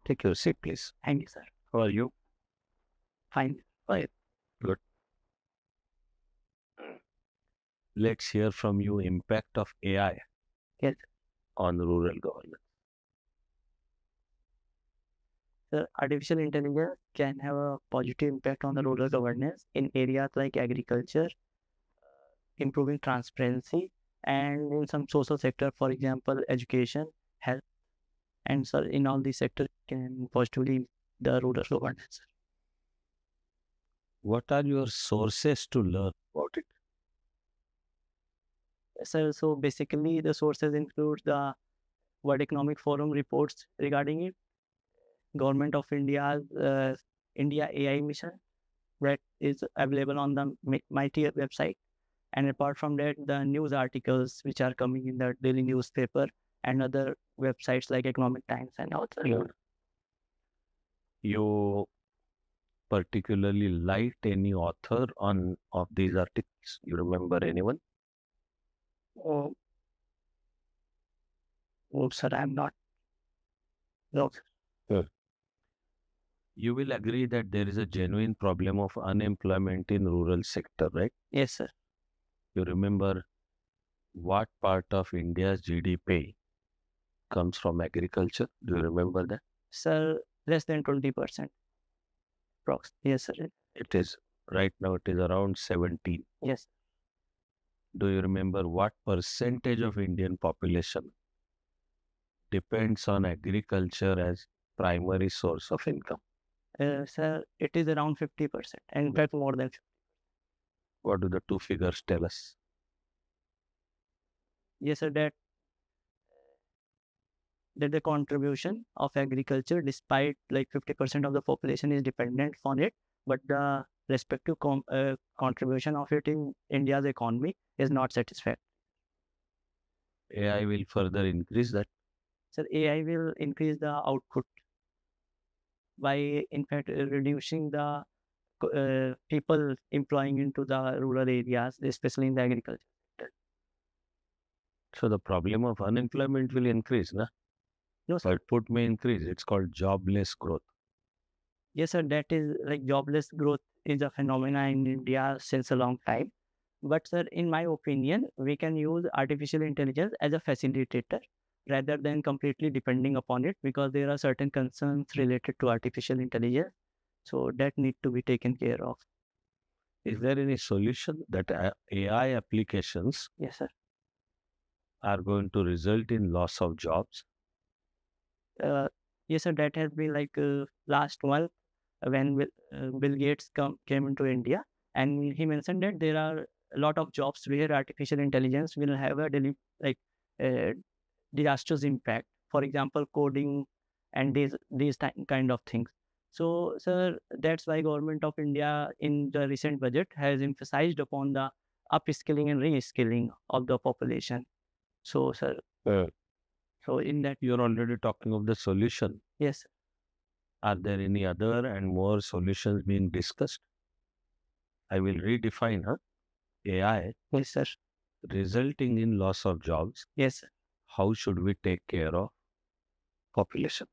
Take your seat, please. Thank you, sir. How are you? Fine. Fine. Good. Let's hear from you impact of AI Yes. on rural governance. The artificial intelligence can have a positive impact on the rural governance in areas like agriculture, improving transparency, and in some social sector, for example, education, health, and sir, in all these sectors can positively the rural governance. What are your sources to learn about it? So basically, the sources include the World Economic Forum reports regarding it, Government of India's India AI mission that is available on the Mighty website. And apart from that, the news articles which are coming in the daily newspaper and other websites like Economic Times and other. You particularly liked any author of these articles? You remember anyone? Oh, sir, I'm not. No. You will agree that there is a genuine problem of unemployment in rural sector, right? Yes, sir. You remember what part of India's GDP comes from agriculture? Do you remember that? Sir, less than 20%. Yes, sir. It is right now. It is around 17. Yes. Do you remember what percentage of Indian population depends on agriculture as primary source of income? Sir, it is around 50%. And in fact, more than 50%. What do the two figures tell us? Yes, sir. That the contribution of agriculture, despite like 50% of the population is dependent on it, but the respective contribution of it in India's economy is not satisfactory. AI will further increase that. So AI will increase the output by, in fact, reducing the people employing into the rural areas, especially in the agriculture sector. So the problem of unemployment will increase, na? No, sir. Output may increase. It's called jobless growth. Yes, sir. That is like jobless growth is a phenomenon in India since a long time. But sir, in my opinion, we can use artificial intelligence as a facilitator rather than completely depending upon it, because there are certain concerns related to artificial intelligence. So that need to be taken care of. Is there any solution that AI applications Yes, sir. are going to result in loss of jobs? Yes, sir. That has been like last month when Bill Gates came into India, and he mentioned that there are a lot of jobs where artificial intelligence will have a uh, disastrous impact. For example, coding and these kind of things. So, sir, that's why Government of India in the recent budget has emphasized upon the upskilling and reskilling of the population. So, sir, so in that, You're already talking of the solution. yes, Are there any other and more solutions being discussed? I will redefine AI yes, sir, resulting in loss of jobs. yes, sir. How should we take care of population?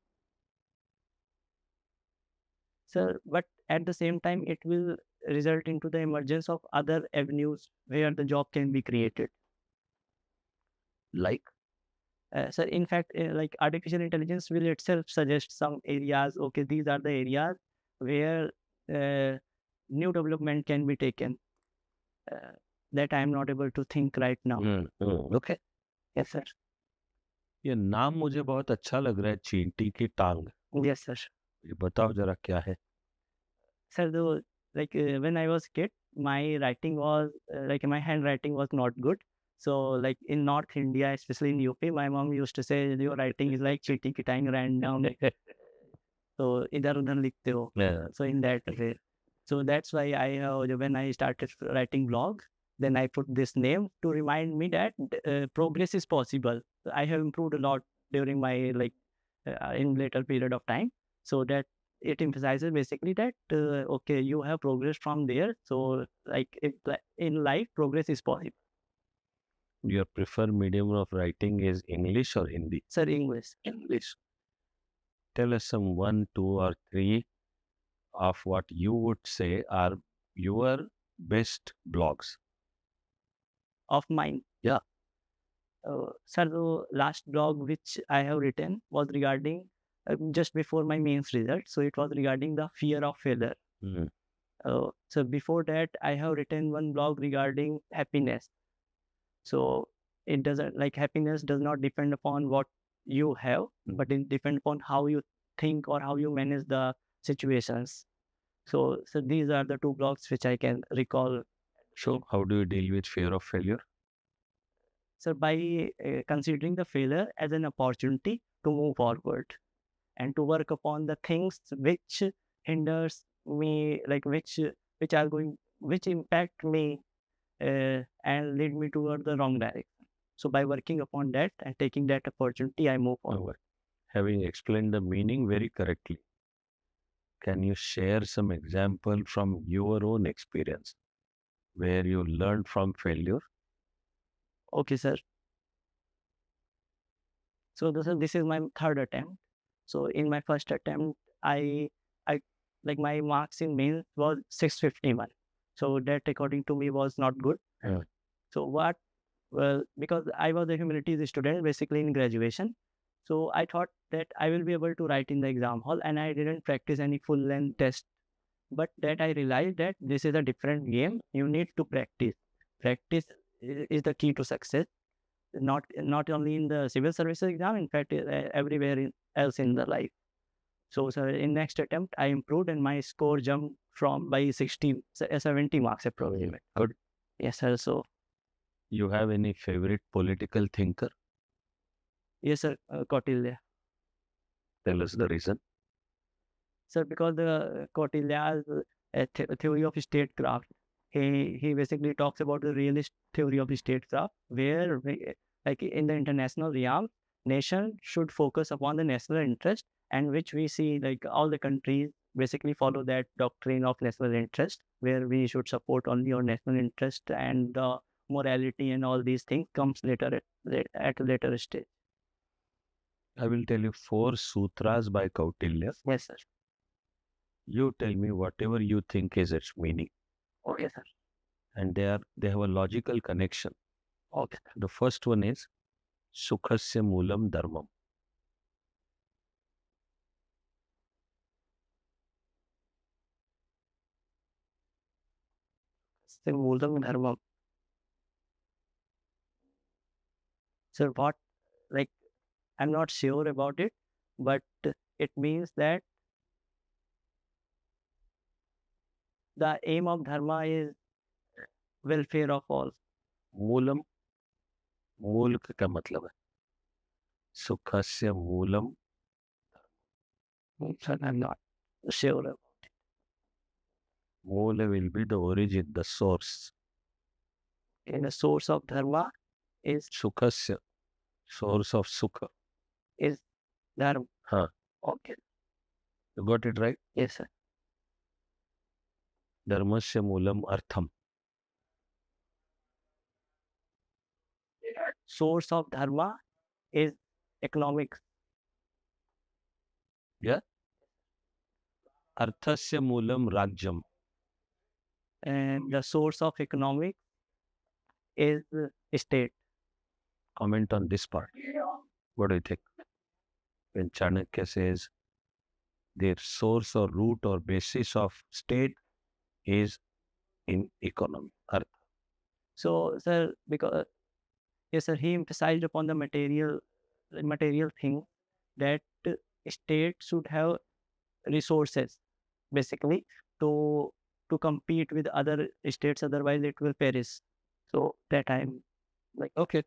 Sir, but at the same time, it will result into the emergence of other avenues where the job can be created. Like, Sir, in fact, like artificial intelligence will itself suggest some areas. Okay, these are the areas where new development can be taken. That I am not able to think right now. okay. Yes, sir. ये नाम मुझे बहुत अच्छा लग रहा है, चींटी की टांग. Yes, sir. ये बताओ जरा क्या है? Sir, though, like when I was kid, my writing was like my handwriting was not good. So, like in North India, especially in UP, my mom used to say your writing is like chiti ki time random. So idhar udhar likhte ho. Yeah. So in that way, so that's why when I started writing blog, then I put this name to remind me that progress is possible. I have improved a lot during my in later period of time. So that it emphasizes basically that okay, you have progressed from there. So like in life, progress is possible. Your preferred medium of writing is English or Hindi? Sir, English. English. Tell us some 1, 2, or 3 of what you would say are your best blogs. Of mine. Yeah. Sir, the last blog which I have written was regarding just before my mains result. So it was regarding the fear of failure. Mm. So before that, I have written one blog regarding happiness. So it doesn't, like, happiness does not depend upon what you have, but it depends upon how you think or how you manage the situations. So these are the two blogs which I can recall. So how do you deal with fear of failure? So by considering the failure as an opportunity to move forward and to work upon the things which hinders me, like which are going, which impact me and lead me toward the wrong direction. So by working upon that and taking that opportunity, I move forward. Having explained the meaning very correctly, can you share some example from your own experience where you learned from failure? Okay, sir. So this is my third attempt. So in my first attempt, I like my marks in mains was 651. So that according to me was not good. Yeah. So what? Well, because I was a humanities student basically in graduation, so I thought that I will be able to write in the exam hall, and I didn't practice any full length test. But that I realized that this is a different game. You need to practice. Practice is the key to success. Not only in the civil services exam, in fact, everywhere else in the life. So, sir, in next attempt, I improved and my score jumped from by 70 marks approximately. Good. Yes, sir. So, You have any favorite political thinker? yes, sir, Kautilya. Tell us the reason. Sir, because the Kautilya's theory of statecraft, he basically talks about the realist theory of statecraft, where like in the international realm, nation should focus upon the national interest, and which we see like all the countries basically follow that doctrine of national interest, where we should support only our national interest, and morality and all these things comes later at a later stage. I will tell you 4 sutras by Kautilya. Yes, sir. You tell me whatever you think is its meaning. Okay, sir. And they have a logical connection. Okay. The first one is Sukhasya Moolam Dharmam. Moolam Dharma. Sir, what, like, I'm not sure about it, but it means that the aim of dharma is welfare of all. Moolam, मूल का क्या मतलब है? सुखस्य Moolam. Sir, I'm not sure about it. Moola will be the origin, the source. And the source of dharma is Sukhasya, source of sukha. dharma. Huh. Okay. You got it right? Yes, sir. Dharmasya moolam artham. Source of dharma is economics. Yeah. Arthasya moolam rajyam. And the source of economics is state. Comment on this part. What do you think? When Chanakya says their source or root or basis of state is in economy. Artha. So, sir, because yes, sir, he emphasized upon the material thing, that state should have resources basically to compete with other states, otherwise it will perish. So that I'm like, Okay.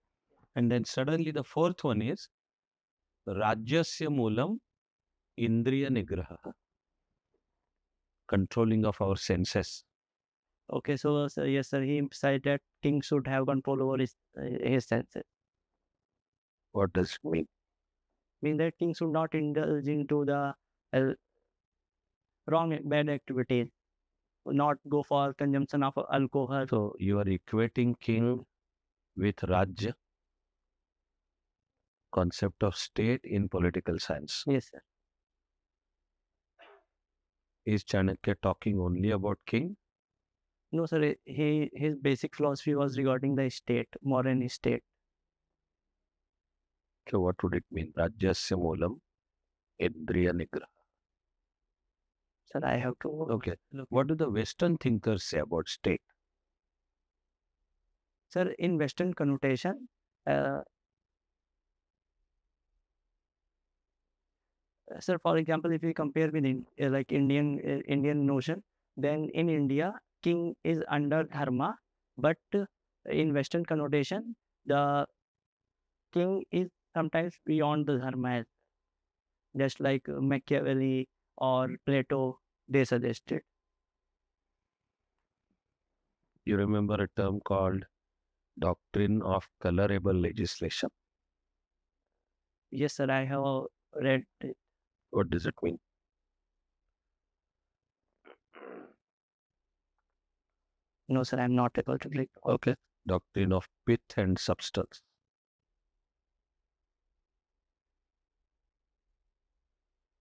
And then suddenly the fourth one is Rajyasya moolam indriya nigraha. Controlling of our senses. okay, so yes, sir, he emphasized that king should have control over his senses. What does it mean? Mean that king should not indulge into the wrong, bad activities, not go for consumption of alcohol. So you are equating king with Rajya, concept of state in political science. Yes, sir. Is Chanakya talking only about king? No, sir. His basic philosophy was regarding the state, modern state. So what would it mean? Rajyasya moolam indriya nigraha. Sir, I have to Okay. look. What do the Western thinkers say about state? Sir, in Western connotation, uh, sir, for example, if we compare with like Indian notion, then in India, king is under dharma, but in Western connotation, the king is sometimes beyond the dharma, just like Machiavelli or Plato, they suggested. You remember a term called doctrine of colorable legislation. Yes, sir, I have read it. What does it mean? No, sir, I'm not able to click. Okay. Doctrine of pith and substance.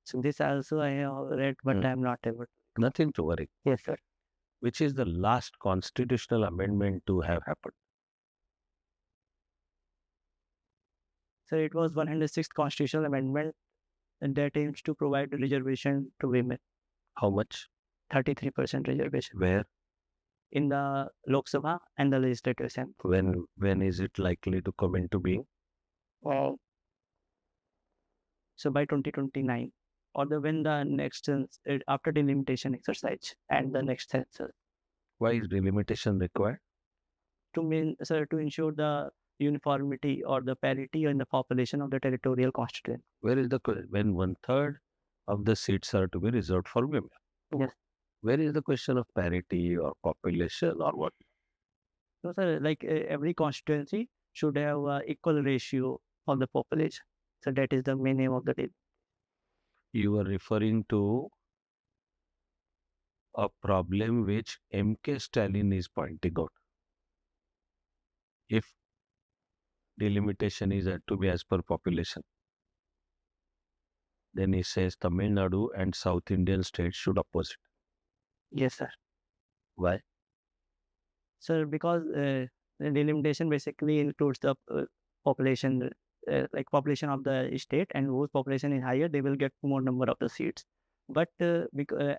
So this also I have read, but I'm not able to. Nothing to worry. Yes, sir. Which is the last constitutional amendment to have happened? So it was 106th constitutional amendment and that aims to provide reservation to women, How much? 33% reservation Where? in the Lok Sabha and the Legislative Assembly. When is it likely to come into being? Wow. So by 2029 or when the next after delimitation exercise and the next census Why is delimitation required? to ensure the uniformity or the parity in the population of the territorial constituency. Where is when 1/3 of the seats are to be reserved for women? Yes. Where is the question of parity or population or what? So, sir, like every constituency should have equal ratio of the population. So that is the main aim of the bill. You are referring to a problem which M.K. Stalin is pointing out. If delimitation is to be as per population, then he says Tamil Nadu and South Indian states should oppose it. Yes, sir. Why? Sir, because the delimitation basically includes the population, population of the state, and whose population is higher, they will get more number of the seats. But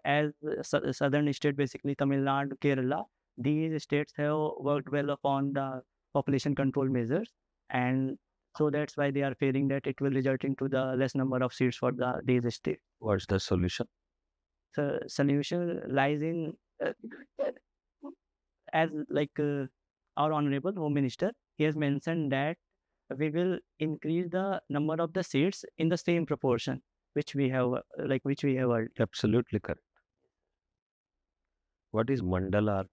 as southern state, basically Tamil Nadu, Kerala, these states have worked well upon the population control measures, and so that's why they are fearing that it will result into the less number of seats for these states. What's the solution? So solution lies in as our honorable home minister, he has mentioned that we will increase the number of the seats in the same proportion which we have earned. Absolutely correct. What is Mandala art?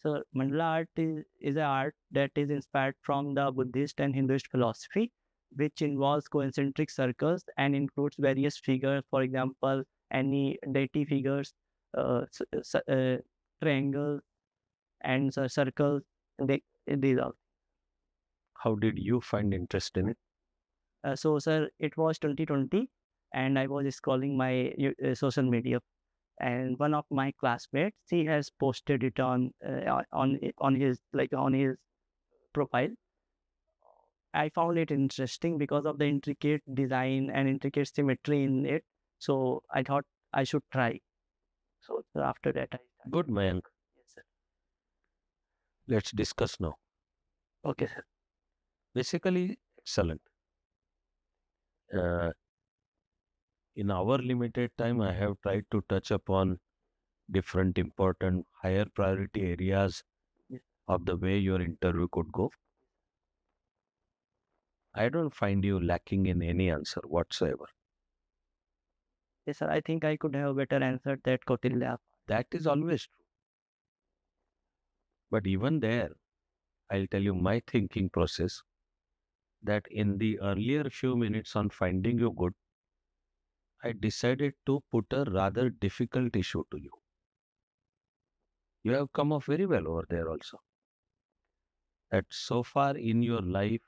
So Mandala art is an art that is inspired from the Buddhist and Hinduist philosophy, which involves concentric circles and includes various figures, for example, any deity figures, triangles, and circles. These are. How did you find interest in it? So, sir, it was 2020, and I was scrolling my social media, and one of my classmates, he has posted it on his profile. I found it interesting because of the intricate design and intricate symmetry in it. So I thought I should try. So after that, I started. Good, Mayank. Yes, sir. Let's discuss now. Okay, sir. Basically, excellent. In our limited time, I have tried to touch upon different important higher priority areas of the way your interview could go. I don't find you lacking in any answer whatsoever. Yes, sir. I think I could have better answered that Kautilya. That is always true. But even there, I'll tell you my thinking process that in the earlier few minutes on finding you good, I decided to put a rather difficult issue to you. You have come off very well over there also. That so far in your life,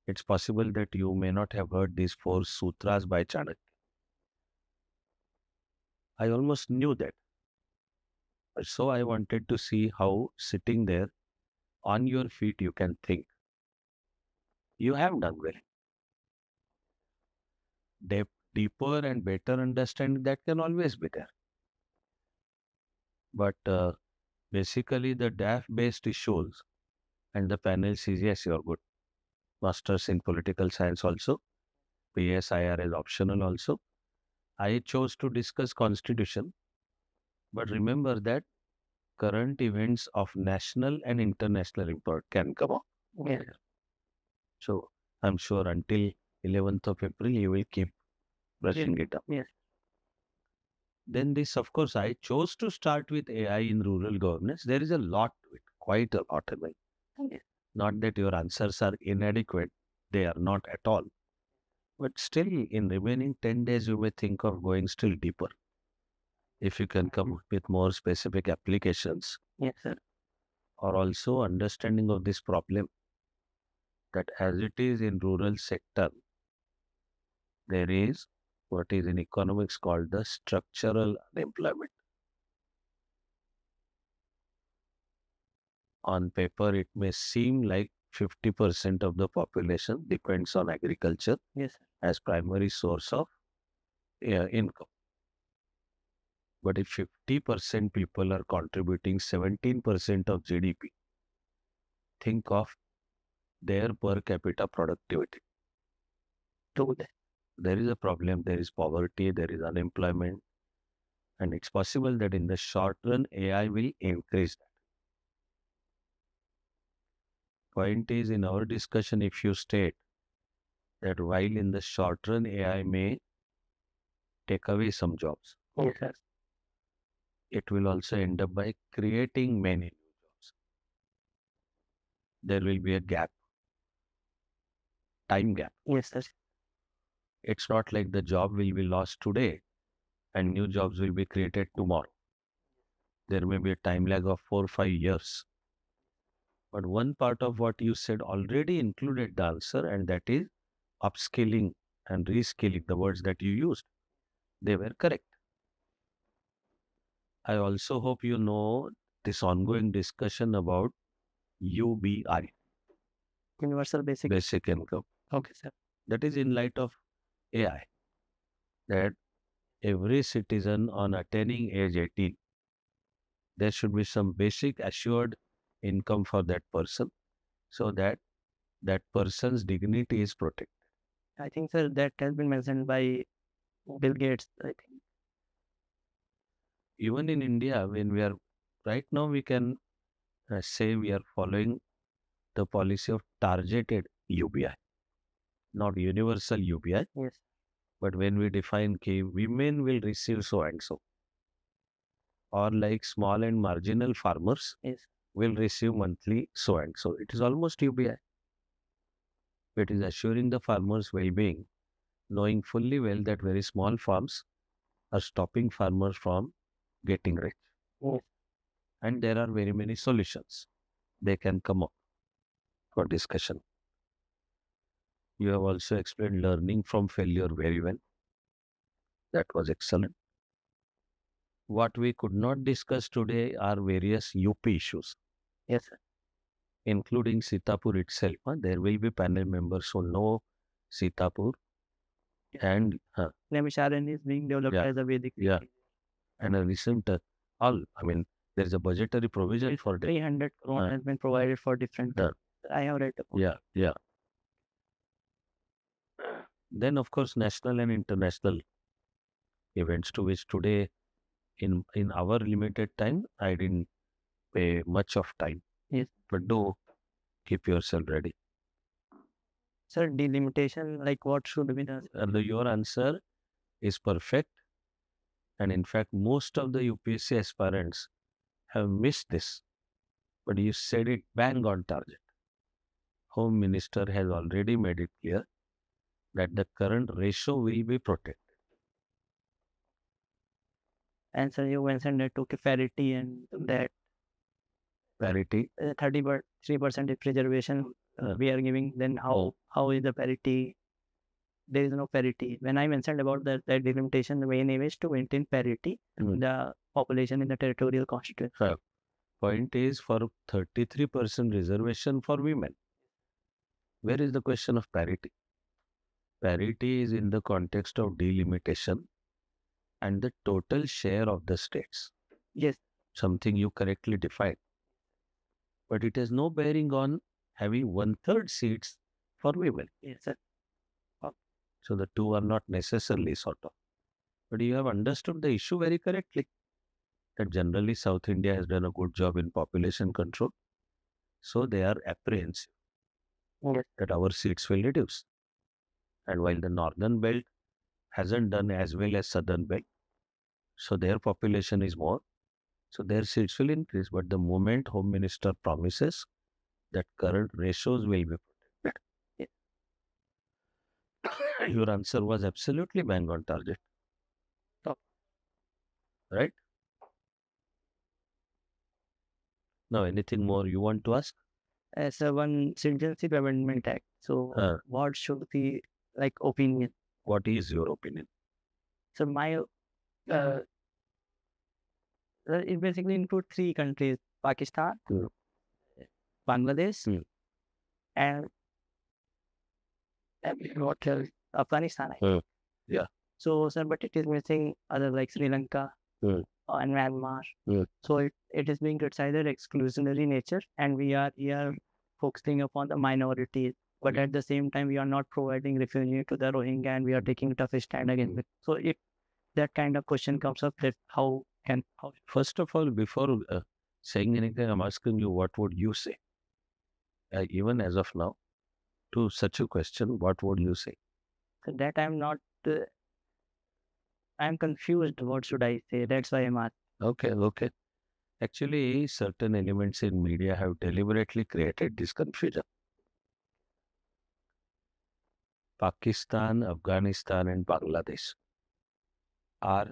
it's possible that you may not have heard these 4 sutras by Chanakya. I almost knew that. So I wanted to see how sitting there on your feet you can think. You have done well. Deeper and better understanding that can always be there. But basically the DAF-based issues and the panel says, yes, you're good. Masters in Political Science also. PSIR is optional also. I chose to discuss Constitution. But remember that current events of national and international import can come up. Yeah. So I'm sure until 11th of April, you will keep brushing it up. Yes. Then this, of course, I chose to start with AI in rural governance. There is a lot to it, quite a lot. I mean, Yes. not that your answers are inadequate, they are not at all. But still, in remaining 10 days, you may think of going still deeper. If you can come up with more specific applications Yes, sir. or also understanding of this problem, that as it is in rural sector, there is what is in economics called the structural unemployment. On paper, it may seem like 50% of the population depends on agriculture Yes, sir. as primary source of income. But if 50% people are contributing 17% of GDP, think of their per capita productivity. Do that. There is a problem, there is poverty, there is unemployment, and it's possible that in the short run, AI will increase that. Point is, in our discussion, if you state that while in the short run, AI may take away some jobs, Yes, sir. it will also end up by creating many new jobs. There will be a gap, time gap. Yes, sir. It's not like the job will be lost today and new jobs will be created tomorrow. There may be a time lag of 4 or 5 years. But one part of what you said already included the answer, and that is upskilling and reskilling, the words that you used. They were correct. I also hope you know this ongoing discussion about UBI, Universal basic. basic income. Okay, sir. That is in light of AI, that every citizen on attaining age 18, there should be some basic assured income for that person so that that person's dignity is protected. I think, sir, that has been mentioned by Bill Gates, I think. Even in India, when we are right now, we can say we are following the policy of targeted UBI, not universal UBI. Yes. But when we define key, women will receive so and so, or like small and marginal farmers Yes. will receive monthly so and so. It is almost UBI. It is assuring the farmers' well-being, knowing fully well that very small farms are stopping farmers from getting rich. Yes. And there are very many solutions they can come up for discussion. You have also explained learning from failure very well. That was excellent. What we could not discuss today are various UP issues, Yes, sir. including Sitapur itself. There will be panel members who know Sitapur and Namisharan is being developed Yeah. as a Vedic. Yeah. And a recent there is a budgetary provision for it. 300 crore has been provided for different. Yeah. I have read about. Yeah. Then, of course, national and international events, to which today, in our limited time, I didn't pay much of time. Yes. But do keep yourself ready. Sir, delimitation, like what should be the. Your answer is perfect. And in fact, most of the UPSC aspirants have missed this. But you said it bang on target. Home Minister has already made it clear that the current ratio will be protected. And sir, you mentioned that okay, parity and that Parity. 33% is preservation we are giving. Then how is the parity? there is no parity. When I mentioned about that delimitation, the main aim is to maintain parity in the population in the territorial constituency. Point is, for 33% reservation for women, where is the question of parity? Parity is in the context of delimitation and the total share of the states. Yes. Something you correctly defined. But it has no bearing on having 1/3 seats for women. Yes, sir. So the two are not necessarily sort of. But you have understood the issue very correctly. That generally South India has done a good job in population control. So they are apprehensive that our seats will reduce. And while the northern belt hasn't done as well as southern belt, so their population is more, so their seats will increase. But the moment Home Minister promises that current ratios will be protected, your answer was absolutely bang on target. Right? Now, anything more you want to ask? As a one Citizenship Amendment Act. So, what should be like opinion? What is your opinion? So, my it basically includes 3 countries: Pakistan, Bangladesh, and what else? Afghanistan. Yeah. So, sir, but it is missing other like Sri Lanka and Myanmar. So it is being criticized exclusionary nature, and we are here focusing upon the minorities. But at the same time, we are not providing refugee to the Rohingya, and we are taking tough stand against it. So if that kind of question comes up, that how First of all, before saying anything, I'm asking you, what would you say? Even as of now, to such a question, what would you say? So that I'm not. I'm confused. What should I say? That's why I'm asking. Okay. Actually, certain elements in media have deliberately created this confusion. Pakistan, Afghanistan, and Bangladesh are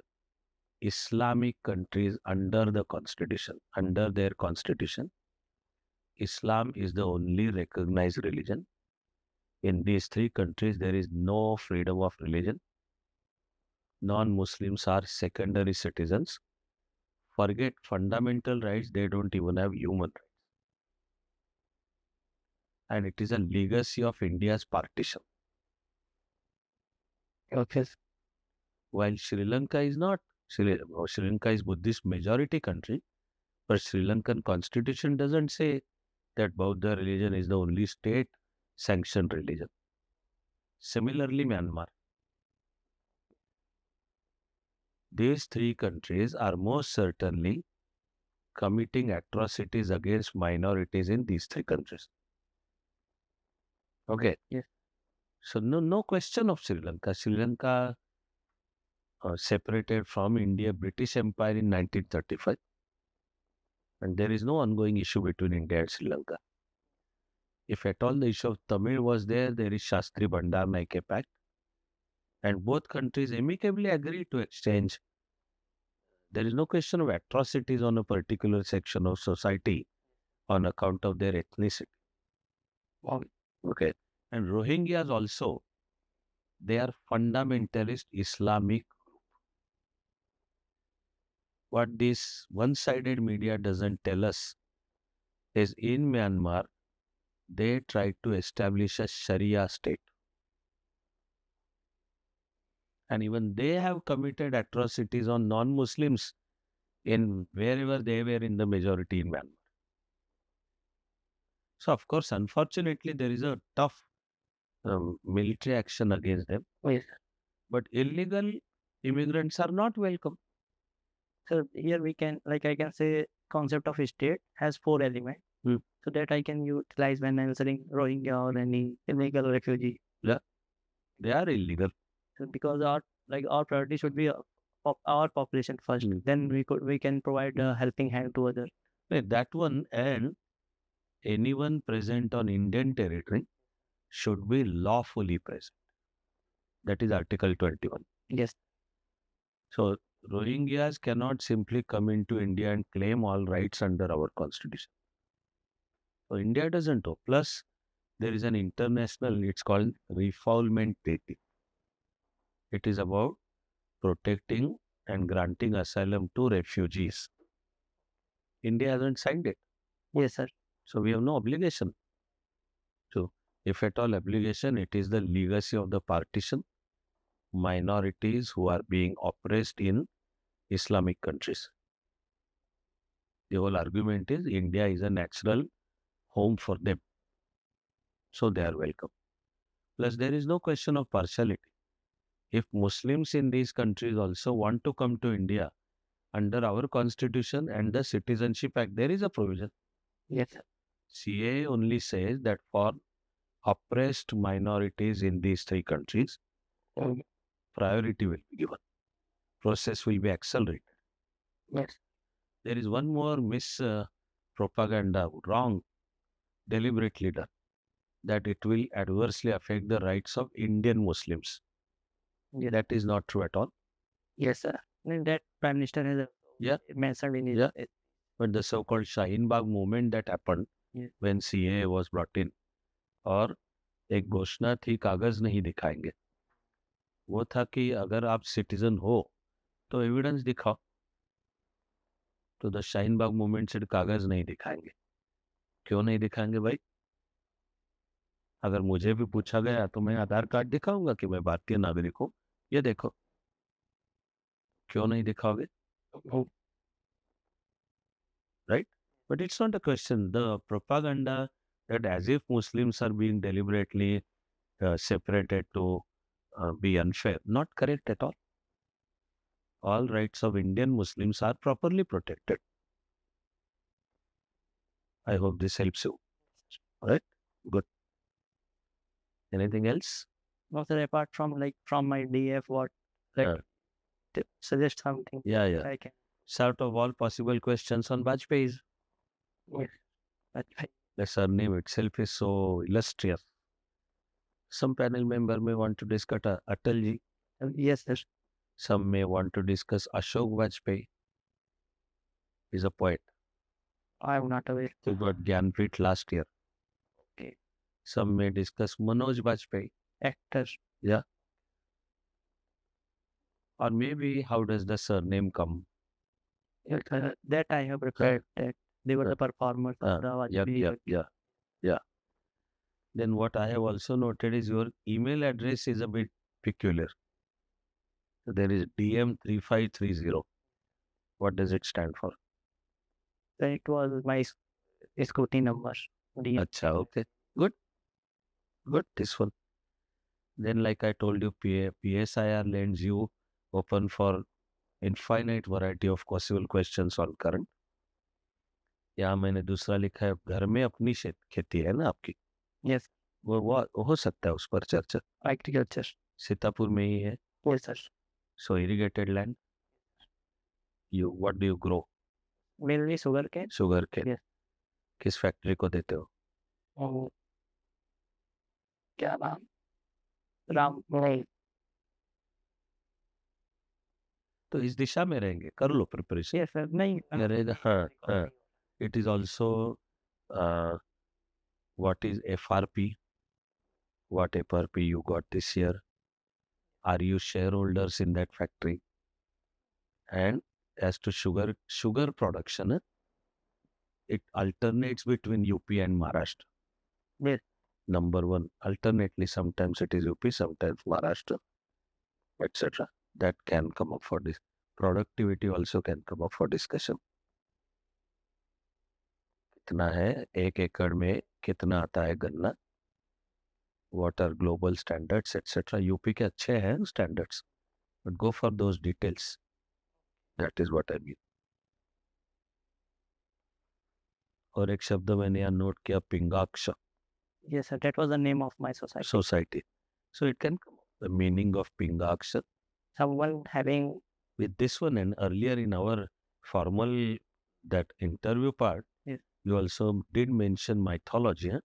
Islamic countries under the constitution. Under their constitution, Islam is the only recognized religion. In these 3 countries, there is no freedom of religion. Non-Muslims are secondary citizens. Forget fundamental rights, they don't even have human rights. And it is a legacy of India's partition. Okay. While Sri Lanka is not, Sri Lanka is Buddhist majority country, but Sri Lankan constitution doesn't say that Buddha religion is the only state sanctioned religion. Similarly, Myanmar. These 3 countries are most certainly committing atrocities against minorities in these 3 countries. Okay. Yes. So no question of Sri Lanka. Sri Lanka separated from India, British Empire in 1935. And there is no ongoing issue between India and Sri Lanka. If at all the issue of Tamil was there, there is Shastri Bandaranaike Pact. And both countries amicably agreed to exchange. There is no question of atrocities on a particular section of society on account of their ethnicity. Okay. And Rohingyas also, they are fundamentalist Islamic group. What this one-sided media doesn't tell us is in Myanmar, they tried to establish a Sharia state. And even they have committed atrocities on non-Muslims in wherever they were in the majority in Myanmar. So, of course, unfortunately, there is a tough military action against them. Yes. But illegal immigrants are not welcome. So here we can, like I can say, concept of state has 4 elements. So that I can utilize when answering Rohingya or any illegal refugee. Yeah, they are illegal. So because our priority should be our population first. Then we can provide a helping hand to others. That one, and anyone present on Indian territory should be lawfully present. That is Article 21. Yes. So Rohingyas cannot simply come into India and claim all rights under our constitution. So India doesn't know. Plus, there is an international, it's called refoulement treaty. It is about protecting and granting asylum to refugees. India hasn't signed it, Yes, sir. so we have no obligation to. If at all obligation, it is the legacy of the partition, minorities who are being oppressed in Islamic countries. The whole argument is India is a natural home for them, so they are welcome. Plus, there is no question of partiality. If Muslims in these countries also want to come to India, under our constitution and the Citizenship Act, there is a provision. Yes, sir. CA only says that for oppressed minorities in these three countries, priority will be given. Process will be accelerated. Yes. There is one more propaganda, wrong, deliberately done, that it will adversely affect the rights of Indian Muslims. Yes. That is not true at all. Yes, sir. And that Prime Minister has Yeah. mentioned in his Yeah. But the so-called Shaheen Bagh movement that happened Yes. when CA was brought in, और एक घोषणा थी कागज नहीं दिखाएंगे, वो था कि अगर आप सिटीजन हो तो एविडेंस दिखाओ. तो द शाहीन बाग मूवमेंट से कागज नहीं दिखाएंगे. क्यों नहीं दिखाएंगे भाई? अगर मुझे भी पूछा गया तो मैं आधार कार्ड दिखाऊंगा कि मैं भारतीय नागरिक हूँ, ये देखो. क्यों नहीं दिखाओगे? Right? But it's not a question. The propaganda that as if Muslims are being deliberately separated to be unfair, not correct at all. All rights of Indian Muslims are properly protected. I hope this helps you. All right? Good. Anything else? No, sir. Apart from from my DF, what suggest something? Yeah. I can. Sort of all possible questions on Bajpai. Yes. Bajpai. The surname itself is so illustrious. Some panel member may want to discuss Atalji. Yes, sir. Some may want to discuss Ashok Bajpai. He's a poet. I am not aware. He got Gyanpit last year. Okay. Some may discuss Manoj Bajpai. Actor. Yeah. Or maybe how does the surname come? That I have prepared. That they were the performers of the Bajpai. Yeah. Then what I have also noted is your email address is a bit peculiar. So there is DM3530. What does it stand for? It was my scooty number. Acha, okay. Good. This one. Then like I told you, PSIR lends you open for infinite variety of possible questions on current. यहाँ मैंने दूसरा लिखा है, घर में अपनी खेती है ना आपकी? Yes. वो हो सकता है उस पर चर्चा. Agriculture. सीतापुर में ही है. Yes, sir. So irrigated land. What do you grow? Mainly sugar cane. Sugar cane. Yes. किस फैक्ट्री को देते हो? क्या नाम? राम नहीं. तो इस दिशा में रहेंगे, कर लो प्रिपरेशन. Yes, sir. नहीं. हाँ. It is also what is FRP? What FRP you got this year? Are you shareholders in that factory? And as to sugar production, it alternates between UP and Maharashtra. Yes. Number one, alternately, sometimes it is UP, sometimes Maharashtra, etc. That can come up for this. Productivity also can come up for discussion. कितना है 1 एकड़ में, कितना आता है गन्ना, what are global standards, etc. UP के अच्छे हैं standards, but go for those details. That is what I mean. और एक शब्द मैंने यहाँ नोट किया, Pingaksh. Yes, sir. That was the name of my society. So it can come up. The meaning of Pingaksha. Someone having. With this one and earlier in our formal that interview part, yes, you also did mention mythology. Huh?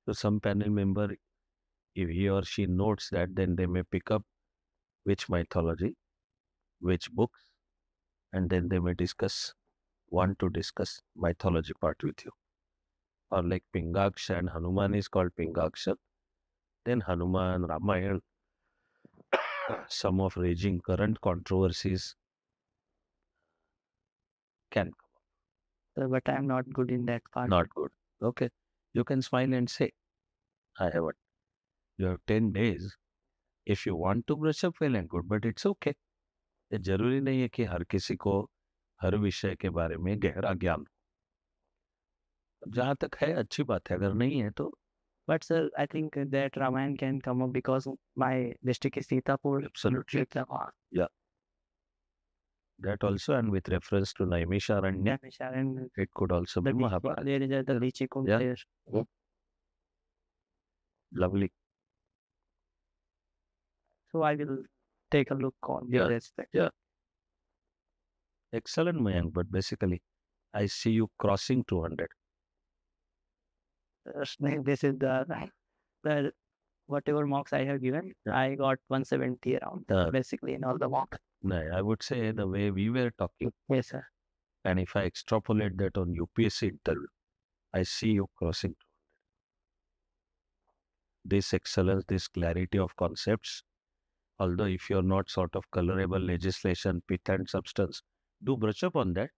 So some panel member, if he or she notes that, then they may pick up which mythology, which books, and then they may want to discuss mythology part with you. Or like Pingaksha and Hanuman is called Pingaksha. Then Hanuman, Ramayana, some of raging current controversies can But I'm not good in that part. not good. Okay, you can smile and say, I have a, you have 10 days. If you want to brush up, well and good, but it's okay. ये जरूरी नहीं है कि हर किसी को हर विषय के बारे में गहरा ज्ञान हो। जहाँ तक है अच्छी बात है, अगर नहीं है तो But sir, I think that Ramayana can come up because my district is Sitapur. absolutely, yeah, that also, and with reference to Naimisharanya, And it could also be Mahabharata. there is the Lychee Kund Yeah. there. Lovely. So I will take a look on Yeah. your aspect. Yeah. Excellent, Mayank, but basically, I see you crossing 200. This is the whatever marks I have given, I got 170 around, basically in all the marks. No, I would say the way we were talking, Yes, sir. and if I extrapolate that on UPSC interview, I see you crossing 200. This excellence, this clarity of concepts, although if you're not sort of colorable legislation, pith and substance, do brush up on that.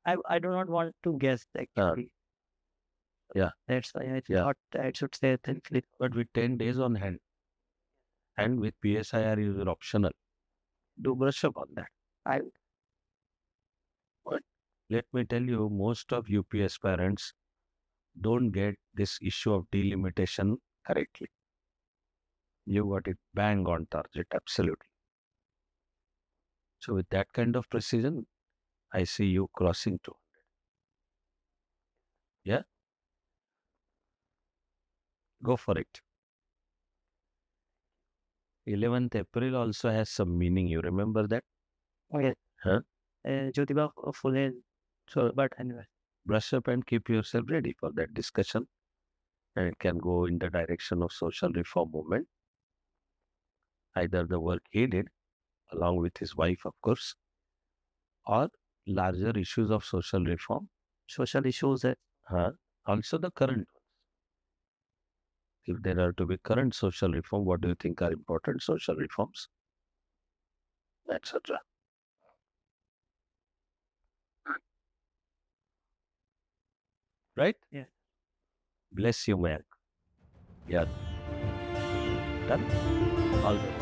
I do not want to guess actually. Yeah. That's why I thought I should say thankfully. But with 10 days on hand, and with PSIR is optional, do brush up on that. But let me tell you, most of UPS parents don't get this issue of delimitation correctly. You got it bang on target, absolutely. So with that kind of precision, I see you crossing 200. Yeah? Go for it. 11th April also has some meaning. You remember that? Okay. Huh? Jyotiba Phule. So, but anyway. Brush up and keep yourself ready for that discussion. And it can go in the direction of social reform movement. Either the work he did, along with his wife, of course, or larger issues of social reform. Social issues. Also the current ones. If there are to be current social reform, what do you think are important social reforms? Etc. Right? Yeah. Bless you, Mayank. Yeah. Done? All done.